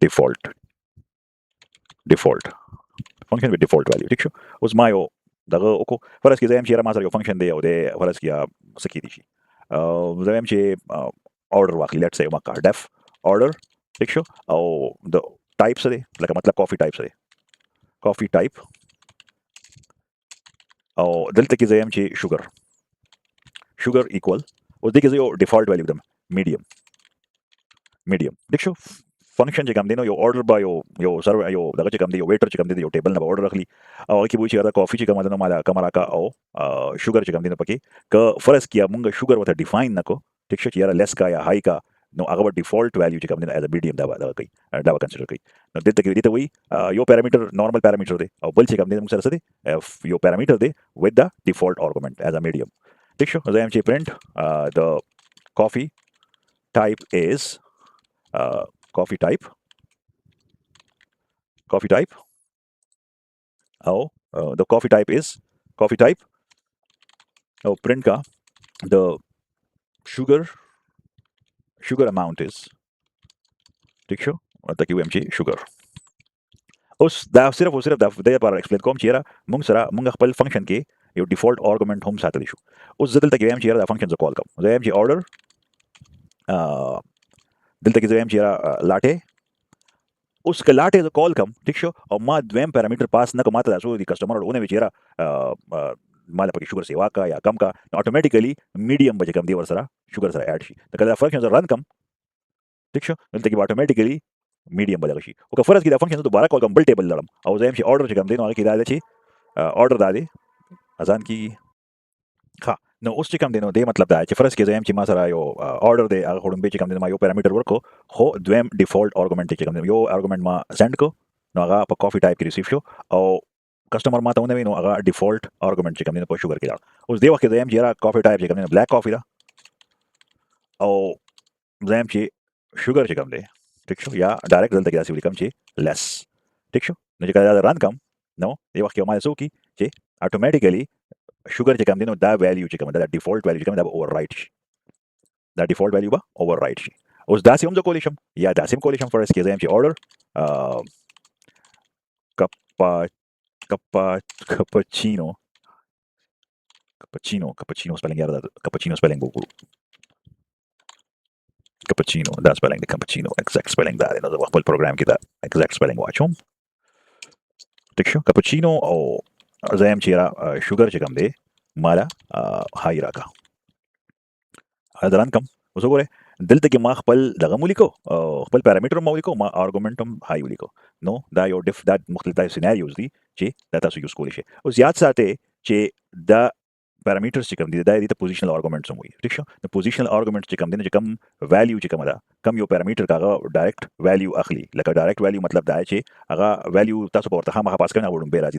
default function with default value ठीक शो उस मायो दगा ओको फरस की एम चेरा मासर यो फंक्शन दे और दे फरस किया सकी दी जो एम चे ऑर्डर वाकली लेट्स से मका डेफ ऑर्डर ठीक शो और द टाइप्स दे मतलब कॉफी टाइप्स दे कॉफी टाइप और दिलते की जयम ची शुगर इक्वल उस दिखे जो डिफॉल्ट वैल्यू दम मीडियम देख शो फंक्शन जे काम देनो यो ऑर्डर बा यो सर्व यो दगा जे काम दे यो वेटर जे काम दे यो टेबल ना ऑर्डर रखली और की बुची कॉफी जे काम देनो माला कमरा का ओ शुगर जे काम देनो पकी क फर्ज किया मुंगा शुगर वता डिफाइन नको ठीक शो यार लेस का या हाई का no अगर डिफॉल्ट वैल्यू जे कम एज अ मीडियम दावा कंसीडर कई no दिते वही यो पैरामीटर नॉर्मल पैरामीटर दे और बल से कम मुंग सरसे दे यो पैरामीटर दे with the default argument as a medium ठीक शो as I am print the coffee type is coffee type oh the coffee type is coffee type oh print का the sugar amount is ठीक शो तक UMG sugar उस दा सिर्फ दा दे पर एक्सप्लेन कोम चेरा मुंग सरा मुंग खपल फंक्शन के यो डिफॉल्ट आर्गुमेंट हम साथ लिशु उस जदल तक UMG दा फंक्शन ज कॉल कम UMG ऑर्डर दिल तक UMG लाटे उसके लाटे जो कॉल कम ठीक शो और मा द्वेम पैरामीटर पास न कमाता सो दी कस्टमर और उन्हें चेरा माला पकी शुगर सेवा का या कम का ऑटोमेटिकली मीडियम बजे कम दी वरसरा शुगर सरा ऐड शी तो कदा फंक्शन रन कम ठीक शो दिल तक ऑटोमेटिकली मीडियम बजागशी ओके फरज की फंक्शन दोबारा कॉल कम बल टेबल लड़म और जेम शी ऑर्डर कम देनो की दादे छी ऑर्डर दादे अजान की खा नो उस चिकम देनो दे मतलब दा फरज की जेम ची मासरा यो ऑर्डर दे अगर होडम बे चिकम देनो मा यो पैरामीटर वर्क हो द्वेम डिफॉल्ट आर्गुमेंट चिकम देनो यो आर्गुमेंट मा सेंड को नो अगा प कॉफी टाइप की रिसीव शो और कस्टमर मा तउने नो अगा डिफॉल्ट आर्गुमेंट चिकम देनो प शुगर के उस दे वक्त जेम जीरा कॉफी टाइप चिकम देनो ब्लैक कॉफी दा और जेम ची शुगर चिकम दे ठीक शो या डायरेक्ट रिजल्ट की राशि लिखम छी लेस ठीक शो نو چې کله دا رن کم نو یو وخت کې ما څه وکړي چې اتوماتیکلی شوګر چې کوم دی نو دا ویلیو چې کوم دا ډیفالت ویلیو چې کوم دا به اوور رایټ شي دا ډیفالت ویلیو به اوور رایټ شي اوس داسې هم زه کولی شم یا داسې هم کولی شم فرض کې زه یم چې order کپچینو spelling یاره دا کپچینو spelling وګورو کپچینو دا spelling دی کپچینو exact spelling دا دی نو زه خپل پروګرام کې دا exact spelling واچوم ټیک شو کپچینو او زه یم چې یاره شوګر چې کوم دی مالا هاي راکا دا رن کم اوس وګوره دلته کې ما خپل دغه ولیکو خپل پیرامیټر ما ولیکو ما آرګومنټ هم هاي ولیکو نو دا یو دا مختلف سیناریوز دي چې دا تاسو یوز کولی شئ اوس یاد ساتئ چې دا پیرامیټرز چې کوم دي دا د پوزیشنل آرګومنټس هم وي ٹھیک شو د پوزیشنل آرګومنټس چې کوم دي چې کوم ویلیو چې کوم ده کم یو پیرامیټر کاغه ډایرکټ ویلیو اخلي لکه ډایرکټ ویلیو مطلب دا چې هغه ویلیو تاسو په ورته خامخا پاس کړئ وړم به راځي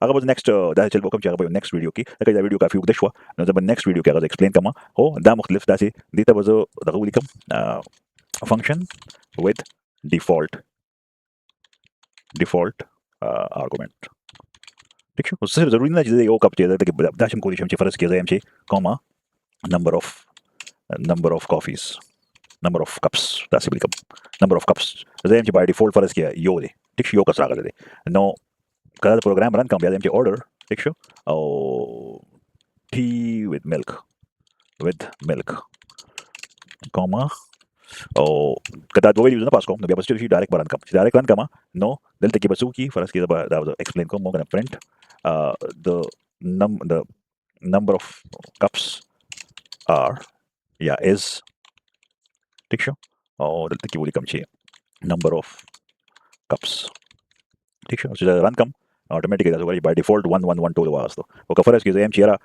هغه به نیکسټ دا چل وکم چې هغه به نیکسټ ویډیو کې لکه دا ویډیو کافي وګد شو نو زه به نیکسټ ویډیو کې هغه ایکسپلین کوم هو دا مختلف داسې دي ته به دغه ولیکم فنکشن with default argument ٹھیک شو اوس صرف ضروري نه چې یو کپ چې دا شم کولی شم چې فرض کې زه یم چې کومه number of coffees number of cups داسې ولیکم number of cups زه یم چې بای ډیفالت فرض کې یو دی ټیک شو یو کس راغلی دی نو کله د پروګرام رن کوم بیا زه یم چې order ټیک شو او tea with milk کومه او کدا دوه ویلیوز نه پاس کوم نو بیا بس چې ډایرکټ برن کوم چې ډایرکټ رن کوم نو دلته کې بسو کی فرض کې دا ایکسپلین کوم موږ نه print the number of cups are is ٹھیک شو او دلته کې ولیکم چې number of cups ٹھیک شو چې رن کوم automatically دا وایي by default 111 ټول واسطه او که فرض کې زه یم چې یاره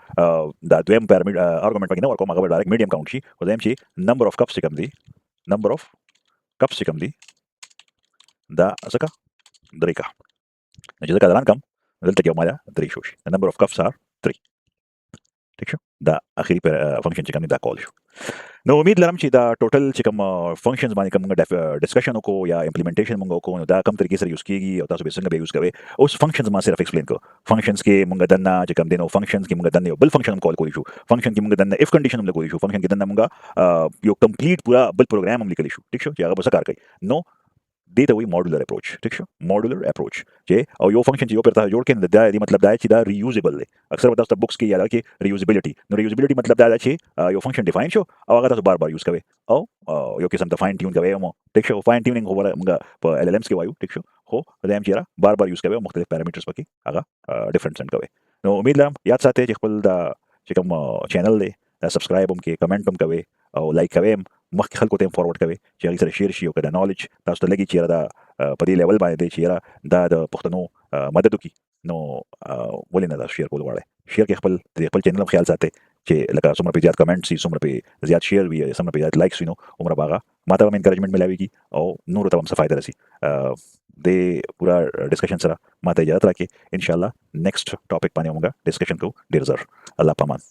دا دویم پیرامیټر آرګومنټ پکې نه ورکوم هغه ډایرکټ میډیم کاونټ شي او زه یم چې number of cups چې کوم دي number of cups چې کوم دي دا څه درې کا چې ځکه رن کوم دلته کې مالا درې شو شي number of cups are 3 ٹھیک شو دا اخري فنکشن چې کوم دا کول شو نو امید لرم چې دا ټوټل چې کوم فنکشنز باندې کوم ډسکشن وکړو یا امپلیمنټیشن موږ وکړو نو دا کوم طریقې سره یوز کیږي او تاسو به څنګه به یوز کوئ اوس فنکشنز ما صرف ایکسپلین کو فنکشنز کې موږ دنه چې کوم دي نو فنکشنز کې موږ دنه یو بل فنکشن کول کولی شو فنکشن کې موږ دنه اف کنډیشن هم کولی شو فنکشن کې دنه موږ یو کمپلیټ پورا بل پروګرام هم لیکلی شو ټیک شو چې هغه به څه کار کوي نو دې ته وایي موډولر اپروچ ټیک شو موډولر اپروچ چې او یو فنکشن چې یو پرته جوړ کړي دا دی مطلب دا چې دا ریوزیبل دی اکثر تاسو ته بوکس کې یاد کې ریوزیبিলিټي نو ریوزیبিলিټي مطلب دا چې یو فنکشن ډیفاین شو او هغه تاسو بار بار یوز کوئ او یو قسم ته فاین ټیون کوئ مو ټیک شو فاین ټیونینګ هو موږ په ال ال امز کې وایو ټیک شو خو دا هم چې بار بار یوز کوئ مختلف پیرامیټرز پکې هغه ډیفرنٹ سند کوئ نو امید لرم یاد ساتئ چې خپل دا چې کوم چینل دی دا سبسکرایب هم کې کمنټ هم کوئ او لایک کوئ مخکې خلکو ته هم فارورډ کوئ چې هغې سره شیر شي او که دا نالج تاسو ته لګي چې دا په دې لیول باندې دی چې دا د پښتنو مدد وکړي نو ولې نه دا شیر کول غواړئ شیر کې خپل چینل هم خیال ساتئ چې لکه څومره پې زیات کمنټس وي څومره پې زیات شیر وي څومره پې زیات لایکس وي نو عمره به هغه ما ته هم انکریجمنټ ملاویږي او نورو ته هم څه فایده رسي د پورا ډسکشن سره ما ته اجازت راکړئ انشاءالله نیکسټ ټاپک باندې موږ ډسکشن کوو ډېر زر الله پامان